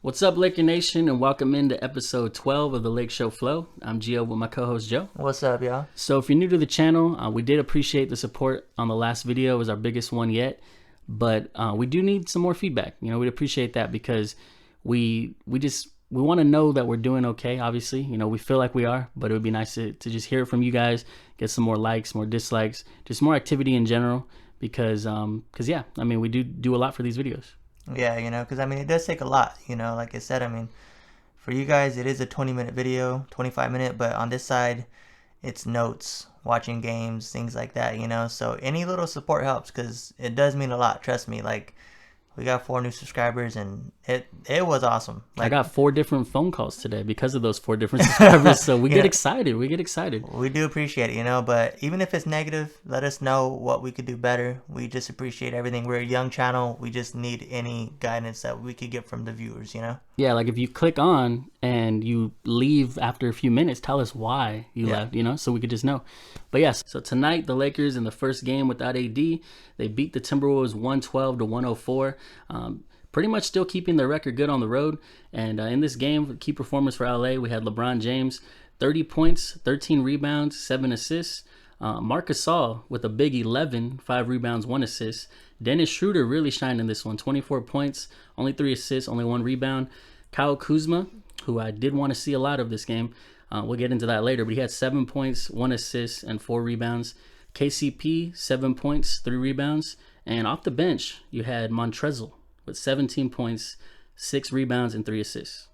What's up, Laker Nation, and welcome into episode 12 of the Lake Show Flow. I'm Gio with my co-host Joe. What's up, y'all? So if you're new to the channel, we did appreciate the support on the last video. It was our biggest one yet, but we do need some more feedback. We'd appreciate that because we want to know that we're doing okay, obviously. We feel like we are, but it would be nice to just hear it from you guys, get some more likes, more dislikes, just more activity in general because yeah, we do a lot for these videos. Yeah, because it does take a lot, like I said, for you guys, it is a 20-minute video, 25-minute, but on this side, it's notes, watching games, things like that, so any little support helps because it does mean a lot, trust me. Like, we got 4 new subscribers and it was awesome. I got 4 different phone calls today because of those 4 different subscribers. So we get excited. We do appreciate it, but even if it's negative, let us know what we could do better. We just appreciate everything. We're a young channel. We just need any guidance that we could get from the viewers, Yeah, like if you click on and you leave after a few minutes, tell us why you left, so we could just know. But yes, so tonight the Lakers in the first game without AD, they beat the Timberwolves 112-104. Pretty much still keeping their record good on the road. And in this game, key performers for LA, we had LeBron James, 30 points, 13 rebounds, 7 assists. Marc Gasol with a big 11, 5 rebounds, 1 assist. Dennis Schroeder really shined in this one, 24 points, only 3 assists, only 1 rebound. Kyle Kuzma, who I did want to see a lot of this game, we'll get into that later, but he had 7 points, 1 assist, and 4 rebounds. KCP, 7 points, 3 rebounds. And off the bench, you had Montrezl with 17 points, 6 rebounds, and 3 assists.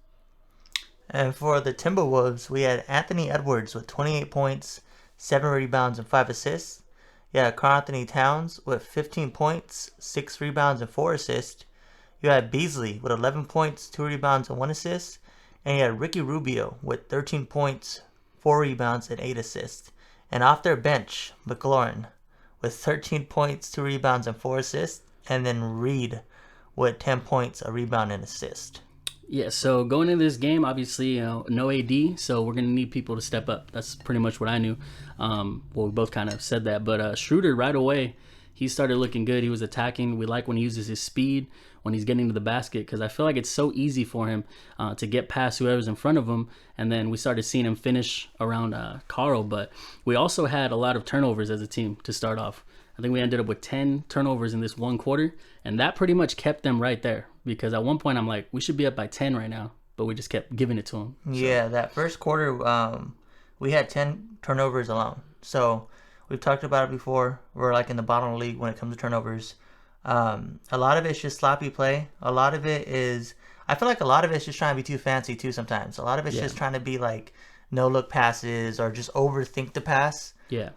And for the Timberwolves, we had Anthony Edwards with 28 points, 7 rebounds, and 5 assists. You had Karl-Anthony Towns with 15 points, 6 rebounds, and 4 assists. You had Beasley with 11 points, 2 rebounds, and 1 assist. And you had Ricky Rubio with 13 points, 4 rebounds, and 8 assists. And off their bench, McLaurin with 13 points, 2 rebounds, and 4 assists. And then Reed with 10 points, a rebound, and assist. Yeah, so going into this game, obviously, no AD, so we're going to need people to step up. That's pretty much what I knew. We both kind of said that. But Schroeder, right away, he started looking good. He was attacking. We like when he uses his speed, when he's getting to the basket, because I feel like it's so easy for him to get past whoever's in front of him. And then we started seeing him finish around Carl. But we also had a lot of turnovers as a team to start off. I think we ended up with 10 turnovers in this one quarter, and that pretty much kept them right there. Because at one point I'm like, we should be up by 10 right now, but we just kept giving it to them. So. Yeah, that first quarter, we had 10 turnovers alone. So we've talked about it before. We're like in the bottom of the league when it comes to turnovers. A lot of it's just sloppy play. A lot of it is, I feel like a lot of it's just trying to be too fancy too sometimes. A lot of it's just trying to be like no-look passes or just overthink the pass. Yeah.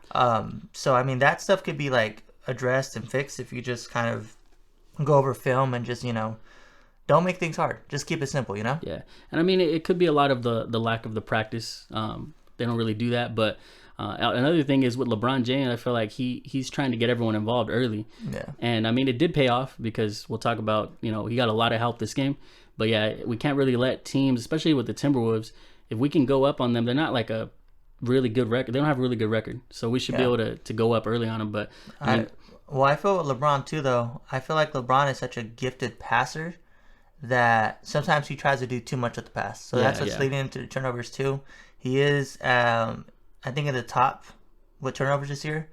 So, that stuff could be like addressed and fixed if you just kind of go over film and just, don't make things hard. Just keep it simple, Yeah. And it could be a lot of the lack of the practice. They don't really do that. But another thing is with LeBron James, I feel like he's trying to get everyone involved early. Yeah. And it did pay off because we'll talk about, he got a lot of help this game. But yeah, we can't really let teams, especially with the Timberwolves, if we can go up on them, they're not like a really good record. They don't have a really good record. So we should be able to go up early on them. But I feel with LeBron too, though. I feel like LeBron is such a gifted passer that sometimes he tries to do too much with the pass. So that's what's leading him to the turnovers too. He is, I think, in the top with turnovers this year.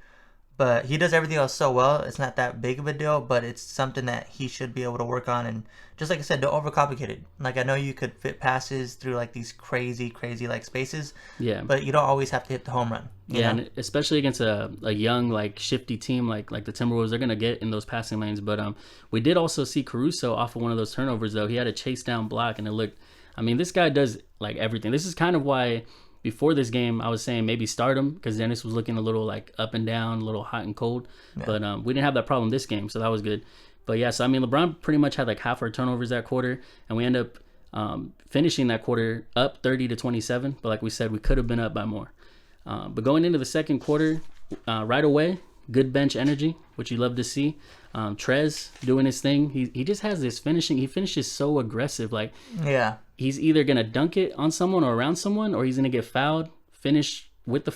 But he does everything else so well. It's not that big of a deal, but it's something that he should be able to work on. And just like I said, don't overcomplicate it. Like, I know you could fit passes through like these crazy like spaces. Yeah. But you don't always have to hit the home run. You know? And especially against a young, like shifty team like the Timberwolves, they're gonna get in those passing lanes. But we did also see Caruso off of one of those turnovers though. He had a chase down block, and it looked. This guy does like everything. This is kind of why. Before this game, I was saying maybe start him because Dennis was looking a little like up and down, a little hot and cold. Yeah. But we didn't have that problem this game, so that was good. But yeah, so LeBron pretty much had like half our turnovers that quarter, and we end up finishing that quarter up 30-27. But like we said, we could have been up by more. But going into the second quarter, right away, good bench energy, which you love to see. Trez doing his thing. He just has this finishing. He finishes so aggressive. Like, yeah, he's either gonna dunk it on someone or around someone, or he's gonna get fouled, finish with the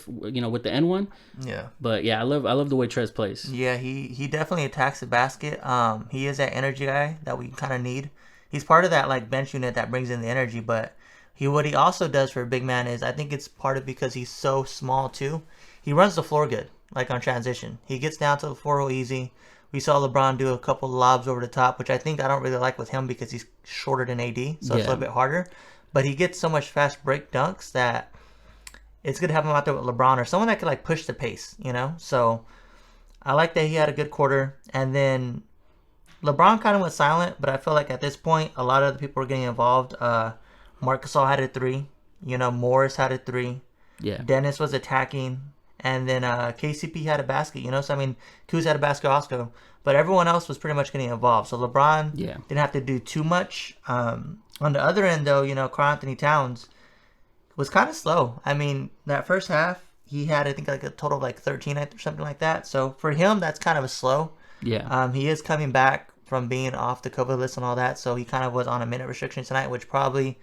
with the N1. Yeah. But yeah, I love the way Trez plays. Yeah, he definitely attacks the basket. He is that energy guy that we kind of need. he's part of that like bench unit that brings in the energy. But what he also does for a big man is, I think it's part of because he's so small too. He runs the floor good, like on transition. He gets down to the floor real easy. We saw LeBron do a couple of lobs over the top, which I think I don't really like with him because he's shorter than AD, so it's a little bit harder. But he gets so much fast break dunks that it's good to have him out there with LeBron or someone that could like push the pace, you know? So I like that he had a good quarter. And then LeBron kind of went silent, but I feel like at this point, a lot of the people were getting involved. Marc Gasol had a 3. You know, Morris had a 3. Yeah. Dennis was attacking. And then KCP had a basket, you know? So, I mean, Kuz had a basket also. But everyone else was pretty much getting involved. So LeBron didn't have to do too much. On the other end, though, you know, Karl-Anthony Towns was kind of slow. I mean, that first half, he had, I think, like a total of like 13 or something like that. So for him, that's kind of a slow. Yeah. He is coming back from being off the COVID list and all that. So he kind of was on a minute restriction tonight, which probably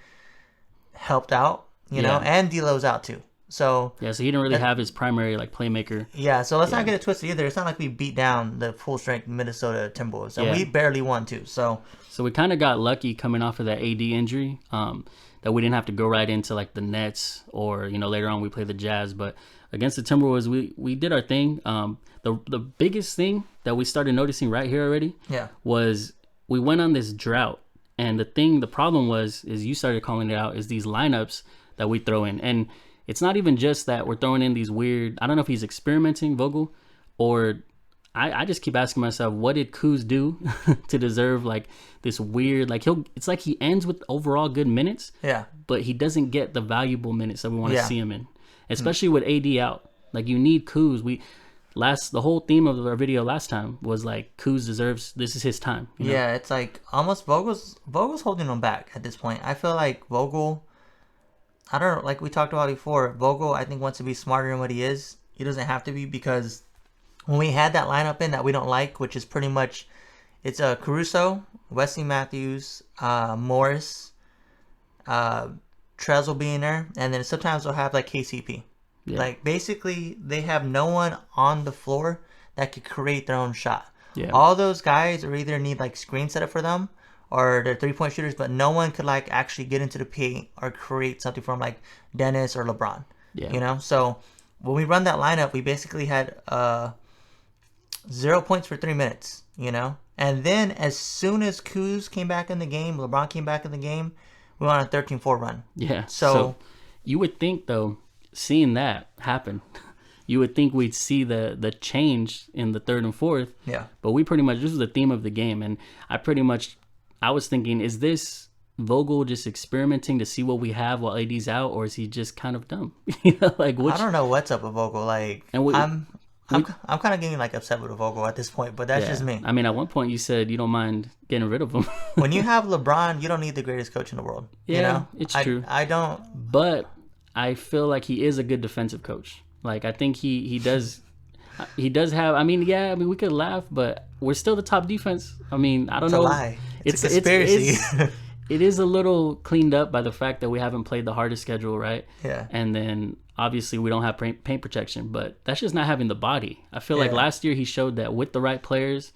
helped out, you know, and D'Lo's out too. So so he didn't really have his primary like playmaker. Yeah, so let's not get it twisted either. It's not like we beat down the full strength Minnesota Timberwolves, and we barely won too. So we kind of got lucky coming off of that AD injury, that we didn't have to go right into like the Nets or, you know, later on we played the Jazz. But against the Timberwolves, we did our thing. The biggest thing that we started noticing right here already was we went on this drought, and the problem is you started calling it out, is these lineups that we throw in. And it's not even just that we're throwing in these weird, I don't know if he's experimenting, Vogel, or I just keep asking myself, what did Kuz do to deserve like this weird, like it's like he ends with overall good minutes, but he doesn't get the valuable minutes that we want to see him in, especially with AD out. Like you need Kuz. The whole theme of our video last time was like Kuz deserves, this is his time. You know? Yeah, it's like almost Vogel's holding him back at this point. I feel like Vogel, I don't know, like we talked about before, Vogel, I think, wants to be smarter than what he is. He doesn't have to be, because when we had that lineup in that we don't like, which is pretty much, it's Caruso, Wesley Matthews, Morris, Trez will be in there, and then sometimes they'll have like KCP. Yeah. Like basically, they have no one on the floor that could create their own shot. Yeah. All those guys are either need like screen set up for them, or they're 3-point shooters, but no one could like actually get into the paint or create something from like Dennis or LeBron. Yeah. You know, so when we run that lineup, we basically had 0 points for 3 minutes, you know? And then as soon as Kuz came back in the game, LeBron came back in the game, we went on a 13-4 run. Yeah. So you would think, though, seeing that happen, you would think we'd see the change in the third and fourth. Yeah. But we pretty much, this was the theme of the game. And I was thinking, is this Vogel just experimenting to see what we have while AD's out, or is he just kind of dumb? You know, like I don't know what's up with Vogel. Like, and I'm kind of getting like upset with Vogel at this point, but that's just me. I mean, at one point you said you don't mind getting rid of him. When you have LeBron, you don't need the greatest coach in the world. Yeah, you know? It's true. I don't. But I feel like he is a good defensive coach. Like I think he does. He does have. I mean, we could laugh, but we're still the top defense. I mean, I don't know. It's a lie. It's a conspiracy. It is a little cleaned up by the fact that we haven't played the hardest schedule, right? Yeah. And then obviously we don't have paint protection, but that's just not having the body. I feel like last year he showed that with the right players,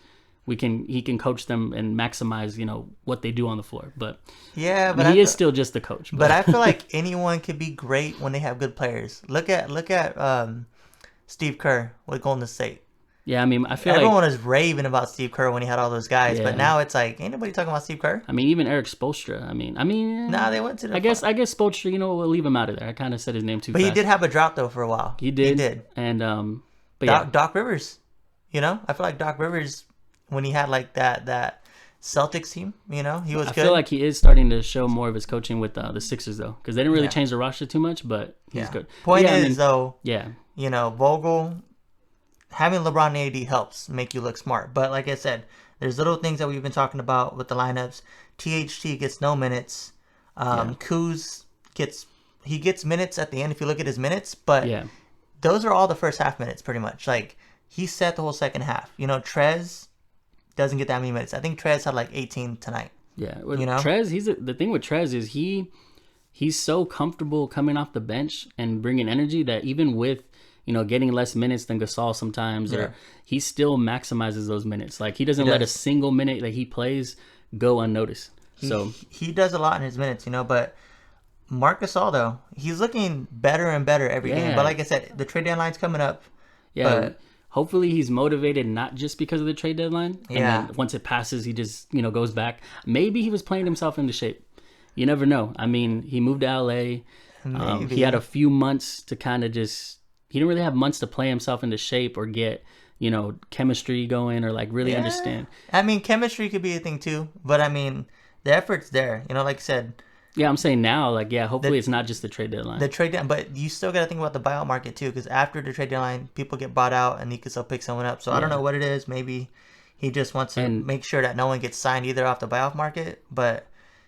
he can coach them and maximize, you know, what they do on the floor. But but he is still just the coach. But I feel like anyone can be great when they have good players. Look at Steve Kerr with Golden State. Yeah, I mean, I feel everyone was raving about Steve Kerr when he had all those guys, but now it's like, ain't nobody talking about Steve Kerr. I mean, even Eric Spoelstra. I mean, nah, they went to the. I guess Spoelstra. You know, we'll leave him out of there. I kind of said his name too fast. But he did have a drought though for a while. He did. And but Doc Rivers. You know, I feel like Doc Rivers, when he had like that Celtics team, you know, he was good. I feel like he is starting to show more of his coaching with the Sixers though, because they didn't really change the roster too much, but he's good. Point is though, you know, Vogel. Having LeBron and AD helps make you look smart. But like I said, there's little things that we've been talking about with the lineups. THT gets no minutes. Kuz gets minutes at the end if you look at his minutes. But those are all the first half minutes pretty much. Like he set the whole second half. You know, Trez doesn't get that many minutes. I think Trez had like 18 tonight. Yeah. Well, you know? Trez, the thing with Trez is he's so comfortable coming off the bench and bringing energy that even with, you know, getting less minutes than Gasol sometimes, or he still maximizes those minutes. Like he doesn't let a single minute that he plays go unnoticed. So he does a lot in his minutes, but Marc Gasol, though, he's looking better and better every game. But yeah, like I said, the trade deadline's coming up. yeah. But Hopefully he's motivated not just because of the trade deadline, and yeah, then once it passes, he just goes back. Maybe he was playing himself into shape. You never know. I mean, he moved to LA. maybe. He had a few months to kind of just. He didn't really have months to play himself into shape or get chemistry going or like really understand. I mean, chemistry could be a thing too. But I mean, the effort's there. Like I said, Yeah, I'm saying now, like, yeah, hopefully it's not just the trade deadline. the trade deadline, but you still got to think about the buyout market too, because after the trade deadline, people get bought out and he could still pick someone up. So I don't know what it is. Maybe he just wants to make sure that no one gets signed either off the buyout market. But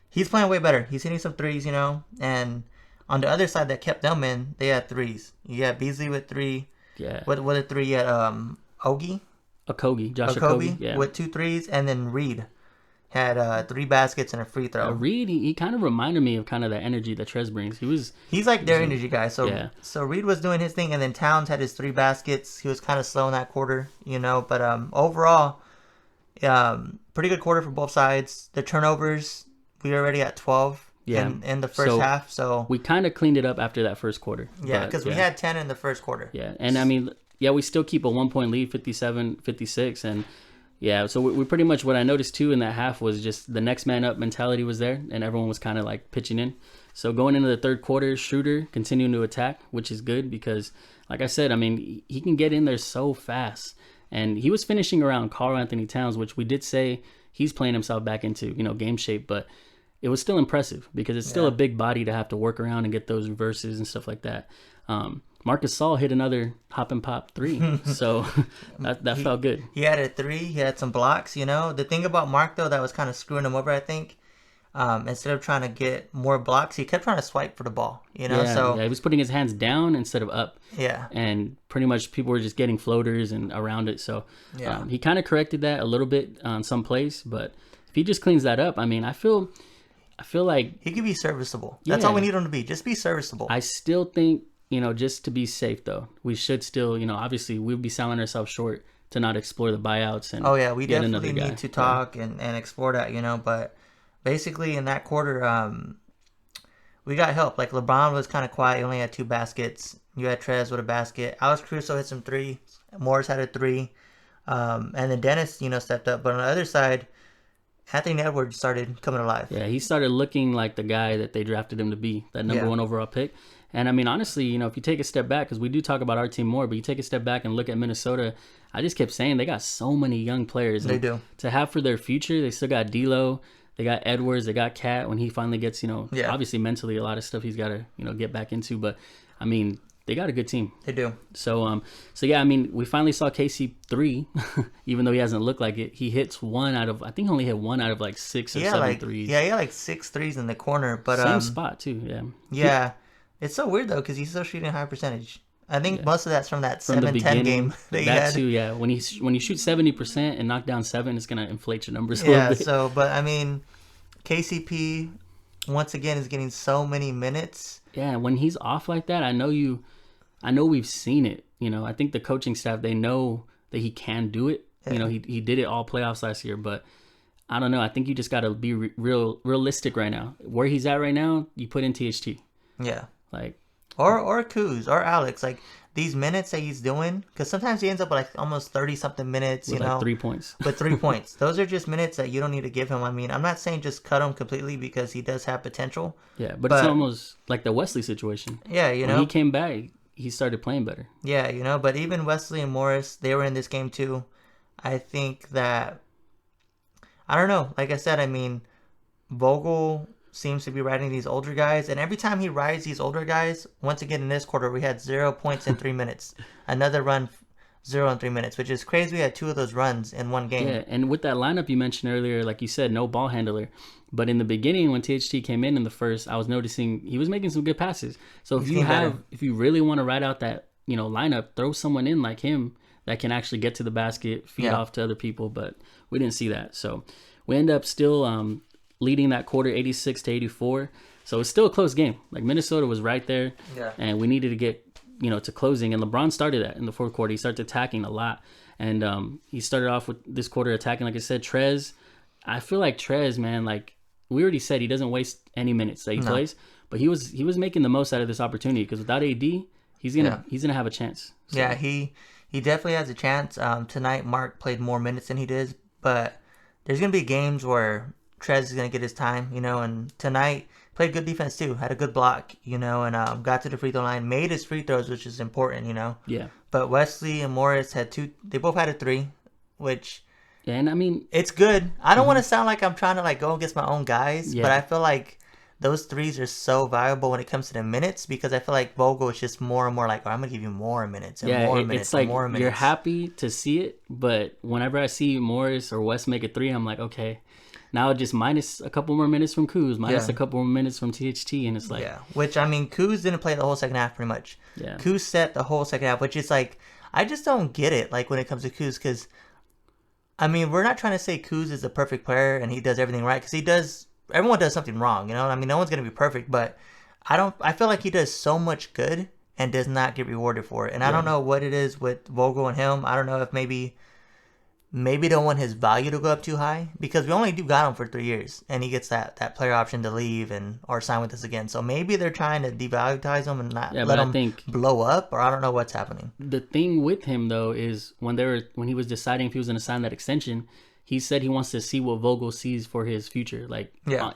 he's playing way better. He's hitting some threes, and on the other side that kept them in, they had threes. You had Beasley with 3. Yeah. What a 3? You had Josh Okogie, yeah. with 2 threes, and then Reed had 3 baskets and a free throw. Reed, he kind of reminded me of kind of the energy that Trez brings. He's like their energy guy. So yeah. So Reed was doing his thing, and then Towns had his 3 baskets. He was kind of slow in that quarter, But overall, pretty good quarter for both sides. The turnovers, we already at 12 in the first half. So we kind of cleaned it up after that first quarter. Yeah, because we had 10 in the first quarter. Yeah, and I mean, yeah, we still keep a 1-point lead, 57-56, and yeah, so we pretty much, what I noticed too in that half was just the next man up mentality was there, and everyone was kind of like pitching in. So going into the third quarter, Schroeder continuing to attack, which is good because, like I said, I mean, he can get in there so fast. And he was finishing around Karl Anthony Towns, which we did say he's playing himself back into, game shape, but it was still impressive because it's still a big body to have to work around and get those reverses and stuff like that. Marc Gasol hit another hop and pop 3, so that felt good. He had a 3. He had some blocks. The thing about Marc though that was kind of screwing him over, I think. Instead of trying to get more blocks, he kept trying to swipe for the ball. He was putting his hands down instead of up. Yeah, and pretty much people were just getting floaters and around it. So he kind of corrected that a little bit on some plays, but if he just cleans that up, I mean, I feel like he could be serviceable. That's all we need him to be. Just be serviceable. I still think. Just to be safe, though, we should still, obviously, we'd be selling ourselves short to not explore the buyouts. And we definitely need to talk and explore that, But basically, in that quarter, we got help. Like, LeBron was kind of quiet. He only had 2 baskets. You had Trez with a basket. Alex Caruso hit some 3. Morris had a 3. And then Dennis, stepped up. But on the other side, Anthony Edwards started coming alive. Yeah, he started looking like the guy that they drafted him to be, that number 1 overall pick. And I mean, honestly, if you take a step back, because we do talk about our team more, but you take a step back and look at Minnesota, I just kept saying they got so many young players. They do. To have for their future, they still got D'Lo, they got Edwards, they got Cat when he finally gets, obviously mentally a lot of stuff he's got to, get back into. But I mean, they got a good team. They do. So yeah, I mean, we finally saw KC 3, even though he hasn't looked like it. He hits 1 out of, I think he only hit 1 out of like 6 or 7 threes. Yeah, he had like 6 threes in the corner. But same spot too, yeah. Yeah. It's so weird though because he's still shooting a high percentage. I think most of that's from that 7-10 game that he had. Too, yeah. When you shoot 70% and knock down 7, it's gonna inflate your numbers a little bit. So but I mean, KCP once again is getting so many minutes. Yeah, when he's off like that, I know we've seen it. I think the coaching staff, they know that he can do it. Yeah. He did it all playoffs last year, but I don't know. I think you just got to be realistic right now. Where he's at right now, you put in THT. Yeah. Like, or Kuz or Alex, like these minutes that he's doing, because sometimes he ends up with like almost 30 something minutes, with like 3 points. With 3 points, those are just minutes that you don't need to give him. I mean, I'm not saying just cut him completely because he does have potential. Yeah, but it's almost like the Wesley situation. Yeah, when he came back, he started playing better. Yeah, but even Wesley and Morris, they were in this game too. I think that, I don't know. Like I said, I mean, Vogel seems to be riding these older guys, and every time he rides these older guys, once again in this quarter, we had 0 points in 3 minutes. Another run, 0 in 3 minutes, which is crazy. We had 2 of those runs in one game. Yeah, and with that lineup you mentioned earlier, like you said, no ball handler. But in the beginning, when THT came in the first, I was noticing he was making some good passes. So if you really want to ride out that lineup, throw someone in like him that can actually get to the basket, feed off to other people. But we didn't see that, so we end up still leading that quarter 86-84. So it's still a close game. Like Minnesota was right there, and we needed to get to closing. And LeBron started that in the fourth quarter. He started attacking a lot, and he started off with this quarter attacking. Like I said, Trez. I feel like Trez, man, like we already said he doesn't waste any minutes that he plays, but he was making the most out of this opportunity because without AD, he's gonna have a chance. So. Yeah, he definitely has a chance. Tonight, Mark played more minutes than he did, but there's gonna be games where Trez is gonna get his time, and tonight played good defense too, had a good block, and got to the free throw line, made his free throws, which is important, Yeah. But Wesley and Morris had two. They both had a 3, which. Yeah, and I mean, it's good. I don't want to sound like I'm trying to like go against my own guys, Yeah. but I feel like those threes are so valuable when it comes to the minutes because I feel like Vogel is just more and more like, I'm gonna give you more minutes and more minutes it's like and more minutes. You're happy to see it, but whenever I see Morris or West make a 3, I'm like, okay, now just minus a couple more minutes from Kuz, minus a couple more minutes from THT, and it's like, which I mean, Kuz didn't play the whole second half pretty much. Yeah, Kuz set the whole second half, which is like, I just don't get it. Like when it comes to Kuz, because I mean, we're not trying to say Kuz is a perfect player and he does everything right, because he does. Everyone does something wrong, I mean, no one's gonna be perfect, but I feel like he does so much good and does not get rewarded for it. And I don't know what it is with Vogel and him. I don't know if maybe don't want his value to go up too high, because we only got him for 3 years, and he gets that player option to leave or sign with us again. So maybe they're trying to devalutize him and not let him blow up, or I don't know what's happening. The thing with him though is when he was deciding if he was going to sign that extension, he said he wants to see what Vogel sees for his future,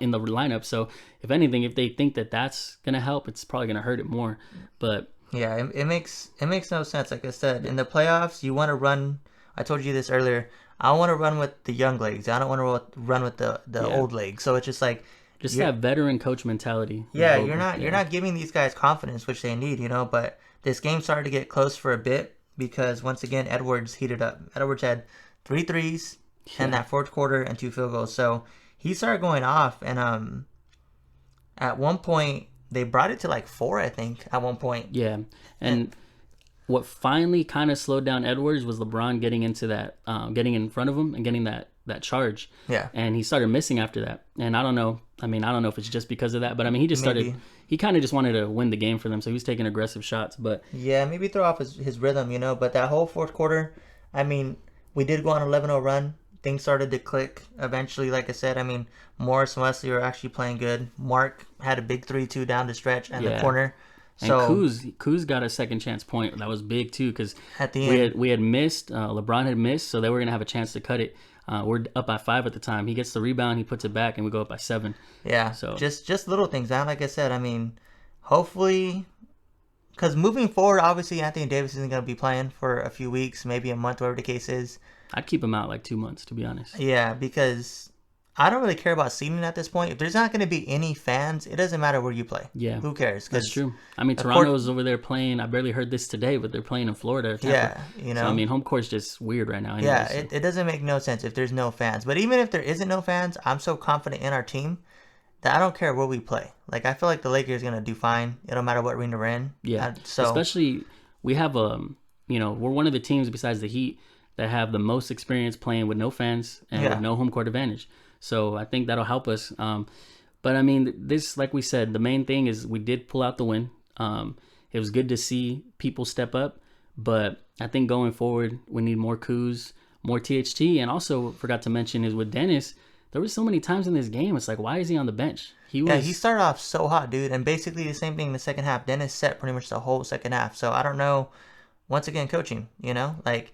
in the lineup. So if anything, if they think that that's going to help, it's probably going to hurt it more. But yeah, it makes no sense. Like I said, in the playoffs, you want to run. I told you this earlier. I want to run with the young legs. I don't want to run with the old legs. So it's just like that veteran coach mentality. Yeah, you're not giving these guys confidence, which they need, But this game started to get close for a bit because once again Edwards heated up. Edwards had 3 threes in that fourth quarter and 2 field goals. So he started going off, and at one point they brought it to like 4, I think. At one point. Yeah, and what finally kind of slowed down Edwards was LeBron getting into that, getting in front of him and getting that charge. Yeah. And he started missing after that. And I don't know. I mean, I don't know if it's just because of that, but I mean, he just started. He kind of just wanted to win the game for them, so he was taking aggressive shots. But yeah, maybe throw off his rhythm, But that whole fourth quarter, I mean, we did go on an 11-0 run. Things started to click eventually. Like I said, I mean, Morris and Wesley were actually playing good. Mark had a big 3-2 down the stretch and the corner. So, and Kuz got a second chance point. That was big too, because at the end we had missed. LeBron had missed, so they were gonna have a chance to cut it. We're up by 5 at the time. He gets the rebound, he puts it back, and we go up by 7. Yeah. So just little things. And like I said, I mean, hopefully, because moving forward, obviously Anthony Davis isn't gonna be playing for a few weeks, maybe a month, whatever the case is. I'd keep him out like 2 months, to be honest. Yeah, because I don't really care about seating at this point. If there's not going to be any fans, it doesn't matter where you play. Yeah. Who cares? That's true. I mean, Toronto's over there playing. I barely heard this today, but they're playing in Florida. Tampa. Yeah, So, I mean, home court's just weird right now. Anyway, yeah, it doesn't make no sense if there's no fans. But even if there isn't no fans, I'm so confident in our team that I don't care where we play. Like, I feel like the Lakers are going to do fine. It don't matter what arena we're in. Yeah. Especially, we have, we're one of the teams besides the Heat that have the most experience playing with no fans and with no home court advantage. So I think that'll help us. But I mean, this, like we said, the main thing is we did pull out the win. It was good to see people step up, but I think going forward, we need more Kuz, more THT, and also forgot to mention is with Dennis, there were so many times in this game. It's like, why is he on the bench? He started off so hot, dude, and basically the same thing in the second half. Dennis set pretty much the whole second half. So I don't know. Once again, coaching, like.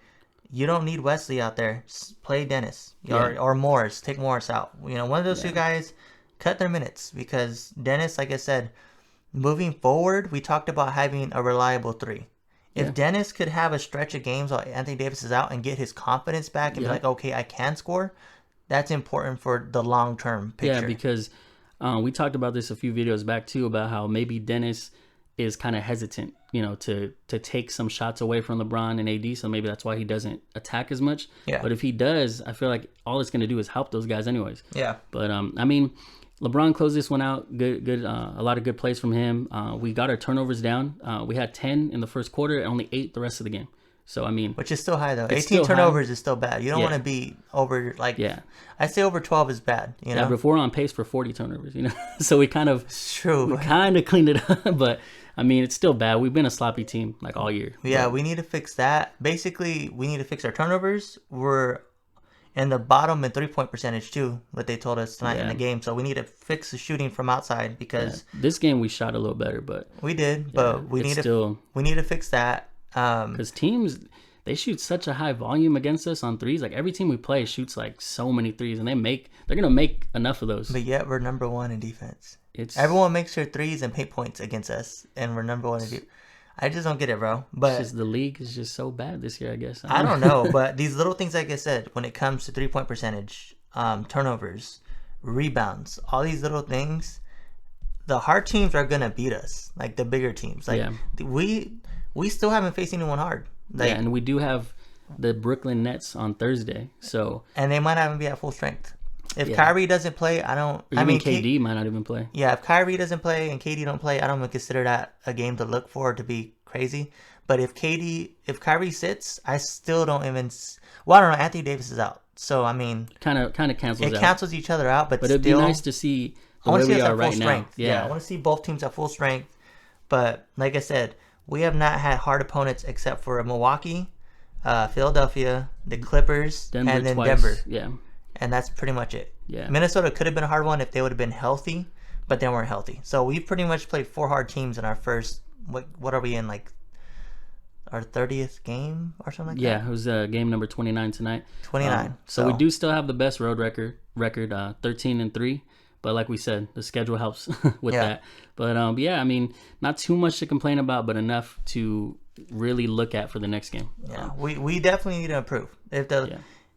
You don't need Wesley out there. Play Dennis or Morris. Take Morris out. One of those two guys, cut their minutes, because Dennis, like I said, moving forward, we talked about having a reliable 3. If Dennis could have a stretch of games while Anthony Davis is out and get his confidence back and be like, okay, I can score, that's important for the long-term picture. Yeah, because we talked about this a few videos back too, about how maybe Dennis is kind of hesitant, to take some shots away from LeBron and AD. So maybe that's why he doesn't attack as much. Yeah. But if he does, I feel like all it's going to do is help those guys anyways. Yeah. But, I mean, LeBron closed this one out. Good. A lot of good plays from him. We got our turnovers down. We had 10 in the first quarter and only 8 the rest of the game. So, I mean. Which is still high, though. 18 turnovers is still bad. You don't want to be over, I say over 12 is bad, Yeah, but we're on pace for 40 turnovers, So we kind of. It's true. We kind of cleaned it up, but. I mean, it's still bad. We've been a sloppy team all year. Yeah, we need to fix that. Basically, we need to fix our turnovers. and the bottom in 3-point percentage too. What they told us tonight in Yeah. the game. So we need to fix the shooting from outside because This game we shot a little better, but we did, but we it's need still to fix that. because teams they shoot such a high volume against us on threes. Like every team we play shoots like so many threes, and they're gonna make enough of those. But yet we're number one in defense. It's Everyone makes their threes and paint points against us, and we're number one in defense. I just don't get it, bro. But just the league is just so bad this year, I guess. I don't know, but these little things, like I said, when it comes to 3-point percentage, turnovers, rebounds, all these little things, the hard teams are gonna beat us, like the bigger teams. Like we still haven't faced anyone hard. Like, and we do have the Brooklyn Nets on Thursday, and they might not even be at full strength. If Kyrie doesn't play, KD might not even play. Yeah, if Kyrie doesn't play and KD don't play, I don't even consider that a game to look for to be crazy. But if Kyrie sits, I still don't even. Well, I don't know. Anthony Davis is out, so I mean, kind of cancels. It cancels each other out, but it'd be nice to see the way we are right now. Yeah, I want to see both teams at full strength. But like I said, we have not had hard opponents except for Milwaukee, Philadelphia, the Clippers, and then twice. Denver. Yeah. And that's pretty much it. Yeah. Minnesota could have been a hard one if they would have been healthy, but they weren't healthy. So we pretty much played 4 hard teams in our first. What are we in, like our 30th game or something like that? Yeah, it was game number 29 tonight. 29. So we do still have the best road record 13-3. But like we said, the schedule helps with that. But yeah, I mean, not too much to complain about, but enough to really look at for the next game. Yeah, we definitely need to improve.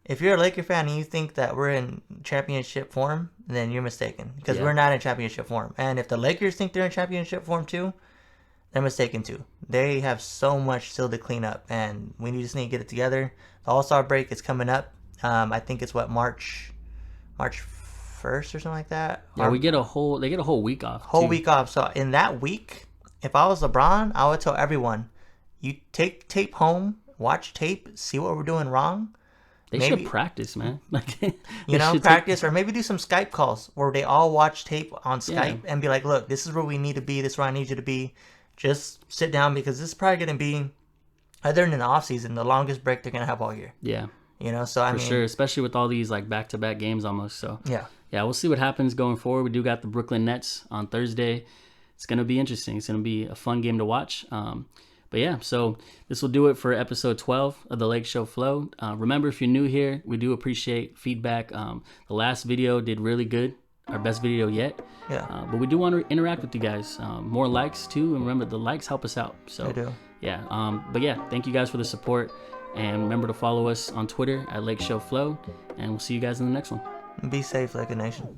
If you're a Laker fan and you think that we're in championship form, then you're mistaken because we're not in championship form. And if the Lakers think they're in championship form too, they're mistaken too. They have so much still to clean up, and we just need to get it together. The All-Star break is coming up. I think it's March 1st or something like that. Yeah, they get a whole week off. Week off. So in that week, if I was LeBron, I would tell everyone, you take tape home, watch tape, see what we're doing wrong. They should practice, man. Practice, or maybe do some Skype calls where they all watch tape on Skype and be like, look, this is where we need to be. This is where I need you to be. Just sit down because this is probably going to be, other than the off season, the longest break they're going to have all year. Yeah. So I mean. For sure, especially with all these like back-to-back games almost. So yeah, we'll see what happens going forward. We do got the Brooklyn Nets on Thursday. It's going to be interesting. It's going to be a fun game to watch. But yeah, so this will do it for episode 12 of the Lake Show Flow. Remember, if you're new here, we do appreciate feedback. The last video did really good, our best video yet. Yeah. But we do want to interact with you guys. More likes too, and remember, the likes help us out. So they do. Yeah. But yeah, thank you guys for the support, and remember to follow us on Twitter at Lake Show Flow, and we'll see you guys in the next one. Be safe, Laker Nation.